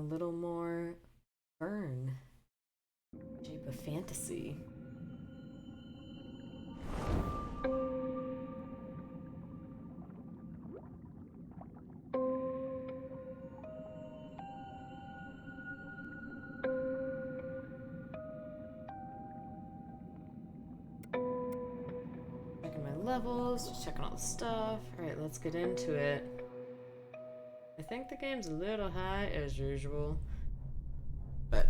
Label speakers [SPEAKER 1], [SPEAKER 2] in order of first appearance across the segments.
[SPEAKER 1] A little more Verne. Shape of fantasy. Checking my levels, just checking all the stuff. Alright, let's get into it. I think the game's a little high as usual, but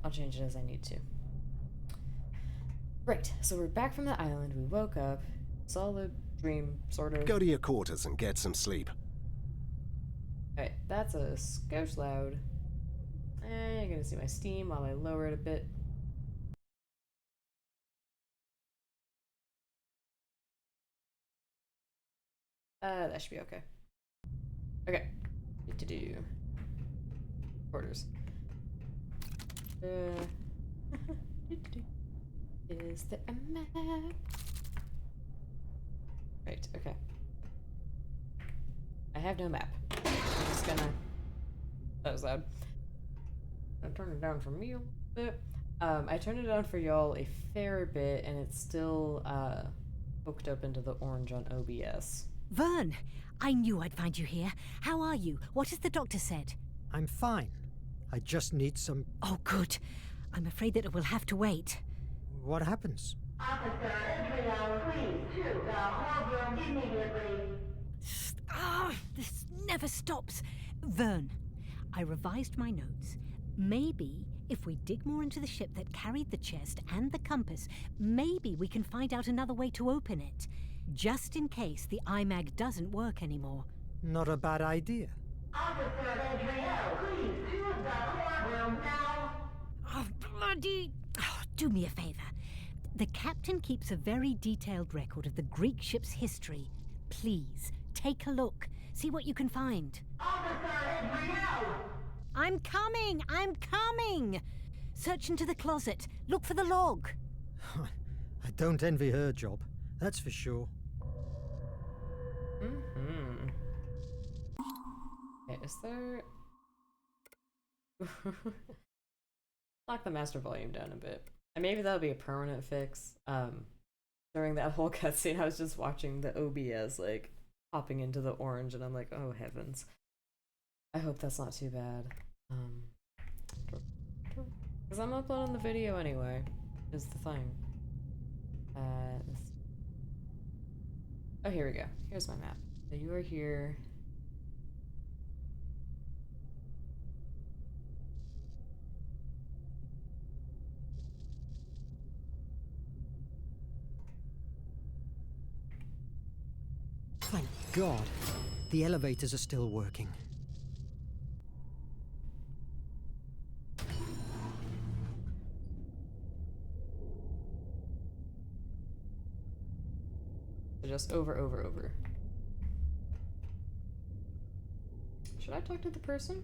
[SPEAKER 1] I'll change it as I need to. Right, so we're back from the island. We woke up. Solid dream, sort of.
[SPEAKER 2] Go to your quarters and get some sleep.
[SPEAKER 1] Alright, that's a skosh loud. You're gonna see my Steam while I lower it a bit. That should be okay. Okay, what to do? Quarters. Is there a map? Right, okay. I have no map. I'm just gonna... That was loud. I'll turn it down for me a little bit. I turned it down for y'all a fair bit, and it's still hooked up into the orange on OBS.
[SPEAKER 3] Verne, I knew I'd find you here. How are you? What has the doctor said?
[SPEAKER 4] I'm fine. I just need some...
[SPEAKER 3] Oh, good. I'm afraid that it will have to wait.
[SPEAKER 4] What happens?
[SPEAKER 5] Officer Israel, please, to the whole room immediately.
[SPEAKER 3] This never stops. Verne, I revised my notes. Maybe if we dig more into the ship that carried the chest and the compass, maybe we can find out another way to open it. Just in case the iMag doesn't work anymore.
[SPEAKER 4] Not a bad idea.
[SPEAKER 5] Officer Israel, please, to the courtroom now.
[SPEAKER 3] Oh, bloody... Oh, do me a favor. The captain keeps a very detailed record of the Greek ship's history. Please, take a look. See what you can find.
[SPEAKER 5] Officer Israel!
[SPEAKER 3] I'm coming! I'm coming! Search into the closet. Look for the log.
[SPEAKER 4] I don't envy her job, that's for sure.
[SPEAKER 1] Mm-hmm. Okay, is there... Lock the master volume down a bit. And maybe that'll be a permanent fix. During that whole cutscene, I was just watching the OBS, like, hopping into the orange, and I'm like, oh heavens. I hope that's not too bad. Because I'm uploading the video anyway, is the thing. Oh, here we go. Here's my map. So you are here.
[SPEAKER 4] Thank God. The elevators are still working.
[SPEAKER 1] So just over. Should I talk to the person?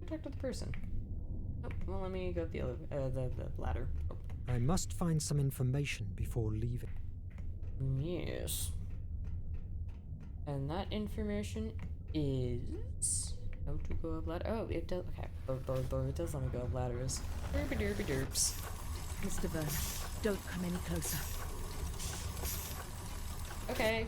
[SPEAKER 1] Talk to the person. Oh, well, let me go up the ladder. Oh.
[SPEAKER 4] I must find some information before leaving.
[SPEAKER 1] Yes. And that information is how to go up ladder. Oh, it does. Okay, it does let me go up ladders. Derpy derpy derps.
[SPEAKER 3] Mr. Verne, don't come any closer.
[SPEAKER 1] Okay.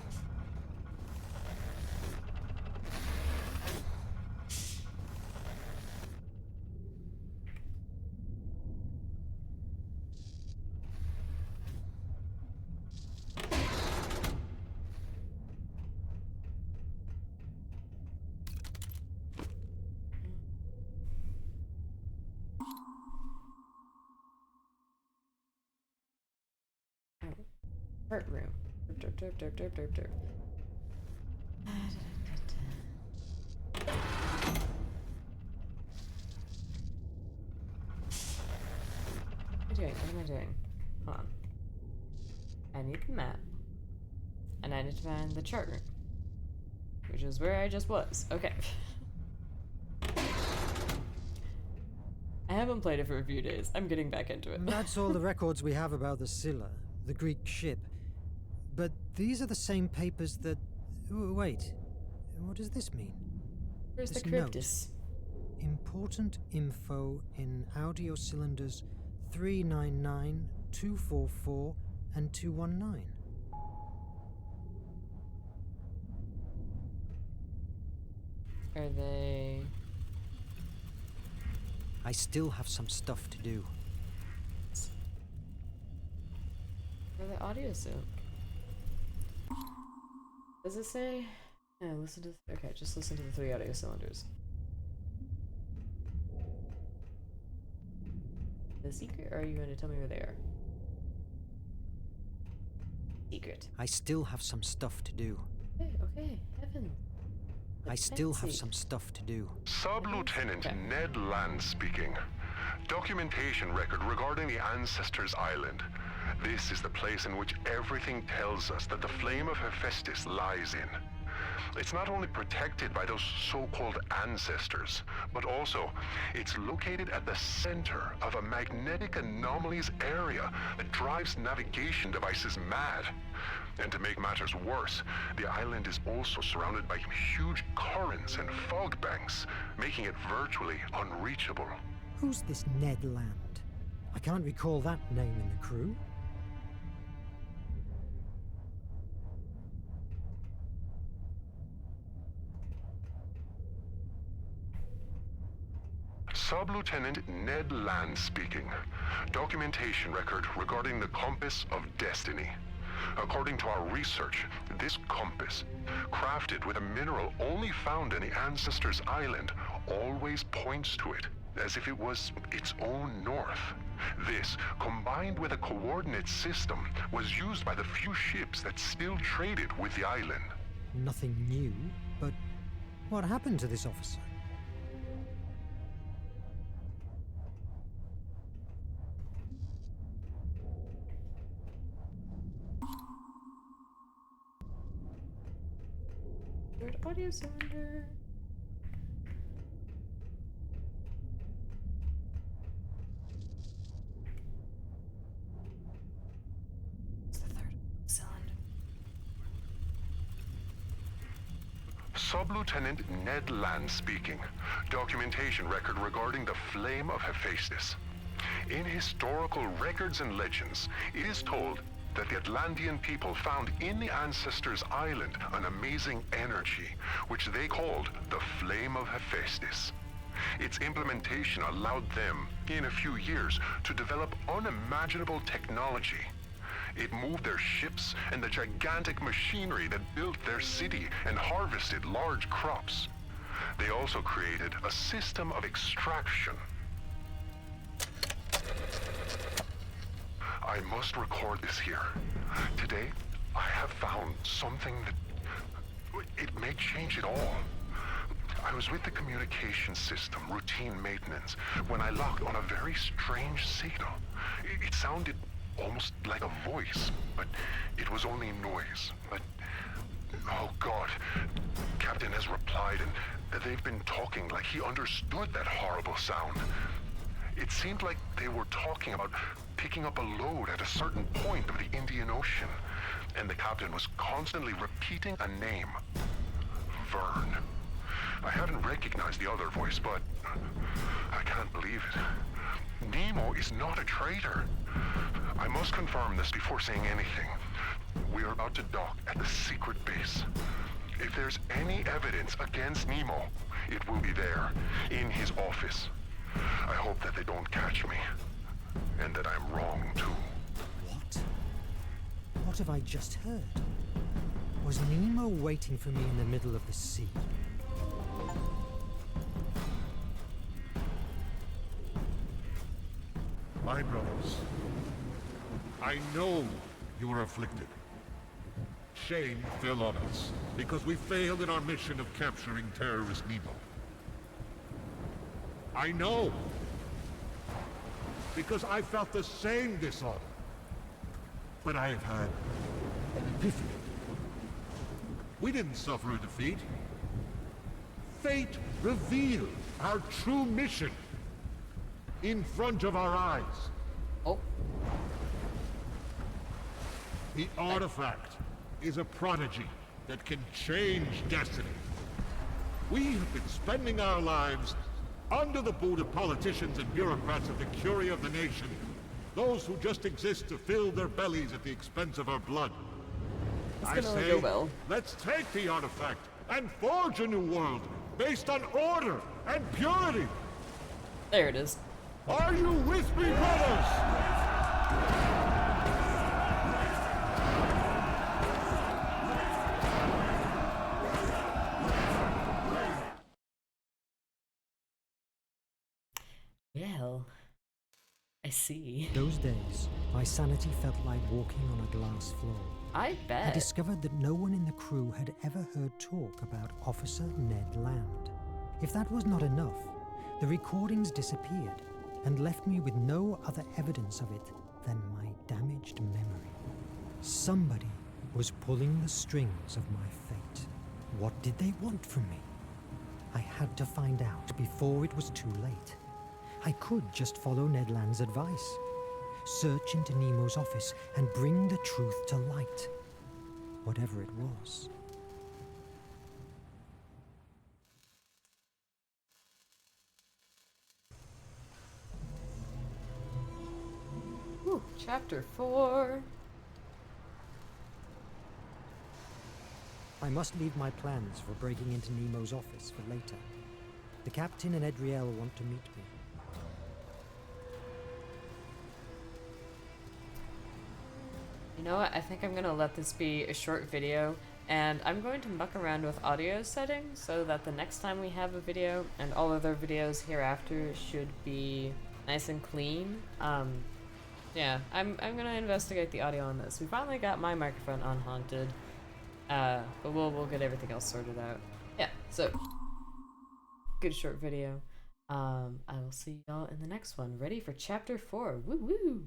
[SPEAKER 1] Art room. Derp. What am I doing? Hold on. I need the map. And I need to find the chart room. Which is where I just was. Okay. I haven't played it for a few days. I'm getting back into it.
[SPEAKER 4] That's all the records we have about the Scylla, the Greek ship. But these are the same papers that... Wait, what does this mean?
[SPEAKER 1] Where's the
[SPEAKER 4] This note.
[SPEAKER 1] cryptus?
[SPEAKER 4] Important info in audio cylinders 399, 244, and 219.
[SPEAKER 1] Are they...
[SPEAKER 4] I still have some stuff to do.
[SPEAKER 1] Are they audio sync? Does it say? No, listen to... Okay, just listen to the 3 audio cylinders. The secret, or are you going to tell me where they are? Secret.
[SPEAKER 4] I still have some stuff to do.
[SPEAKER 1] Okay, heaven.
[SPEAKER 4] I still have some stuff to do.
[SPEAKER 6] Sub-Lieutenant
[SPEAKER 1] Okay.
[SPEAKER 6] Ned Land speaking. Documentation record regarding the Ancestors' Island. This is the place in which everything tells us that the flame of Hephaestus lies in. It's not only protected by those so-called ancestors, but also it's located at the center of a magnetic anomalies area that drives navigation devices mad. And to make matters worse, the island is also surrounded by huge currents and fog banks, making it virtually unreachable.
[SPEAKER 4] Who's this Ned Land? I can't recall that name in the crew.
[SPEAKER 6] Sub-Lieutenant Ned Land speaking. Documentation record regarding the Compass of Destiny. According to our research, this compass, crafted with a mineral only found in the Ancestors' Island, always points to it, as if it was its own north. This, combined with a coordinate system, was used by the few ships that still traded with the island.
[SPEAKER 4] Nothing new, but what happened to this officer?
[SPEAKER 1] Third audio cylinder. It's the third cylinder.
[SPEAKER 6] Sub-Lieutenant Ned Land speaking. Documentation record regarding the flame of Hephaestus. In historical records and legends, it is told that the Atlantean people found in the Ancestors' Island an amazing energy, which they called the Flame of Hephaestus. Its implementation allowed them, in a few years, to develop unimaginable technology. It moved their ships and the gigantic machinery that built their city and harvested large crops. They also created a system of extraction. I must record this here. Today, I have found something that... it may change it all. I was with the communication system, routine maintenance, when I locked on a very strange signal. It sounded almost like a voice, but it was only noise. But... oh God. Captain has replied, and they've been talking like he understood that horrible sound. It seemed like they were talking about picking up a load at a certain point of the Indian Ocean, and the captain was constantly repeating a name. Verne. I hadn't recognized the other voice, but I can't believe it. Nemo is not a traitor. I must confirm this before saying anything. We are about to dock at the secret base. If there's any evidence against Nemo, it will be there, in his office. I hope that they don't catch me, and that I'm wrong too.
[SPEAKER 4] What? What have I just heard? Was Nemo waiting for me in the middle of the sea?
[SPEAKER 7] My brothers, I know you are afflicted. Shame fell on us because we failed in our mission of capturing terrorist Nemo. I know, because I felt the same dishonor. But I have had an epiphany. We didn't suffer a defeat. Fate revealed our true mission in front of our eyes.
[SPEAKER 1] Oh,
[SPEAKER 7] The artifact is a prodigy that can change destiny. We have been spending our lives under the boot of politicians and bureaucrats of the Curie of the nation. Those who just exist to fill their bellies at the expense of our blood.
[SPEAKER 1] It's
[SPEAKER 7] I
[SPEAKER 1] gonna
[SPEAKER 7] say,
[SPEAKER 1] go well.
[SPEAKER 7] let's take the artifact and forge a new world based on order and purity.
[SPEAKER 1] There it is.
[SPEAKER 7] Are you with me, brothers?
[SPEAKER 1] Well, I see.
[SPEAKER 4] Those days, my sanity felt like walking on a glass floor.
[SPEAKER 1] I
[SPEAKER 4] I
[SPEAKER 1] bet.
[SPEAKER 4] discovered that no one in the crew had ever heard talk about Officer Ned Land. If that was not enough, the recordings disappeared and left me with no other evidence of it than my damaged memory. Somebody was pulling the strings of my fate. What did they want from me? I had to find out before it was too late. I could just follow Ned Land's advice. Search into Nemo's office and bring the truth to light. Whatever it was.
[SPEAKER 1] Whew, chapter 4.
[SPEAKER 4] I must leave my plans for breaking into Nemo's office for later. The captain and Edriel want to meet me.
[SPEAKER 1] You know what? I think I'm gonna let this be a short video, and I'm going to muck around with audio settings so that the next time we have a video and all other videos hereafter should be nice and clean. Yeah, I'm gonna investigate the audio on this. We finally got my microphone unhaunted, but we'll get everything else sorted out. Yeah, so good short video. I will see y'all in the next one. Ready for chapter 4. Woo woo!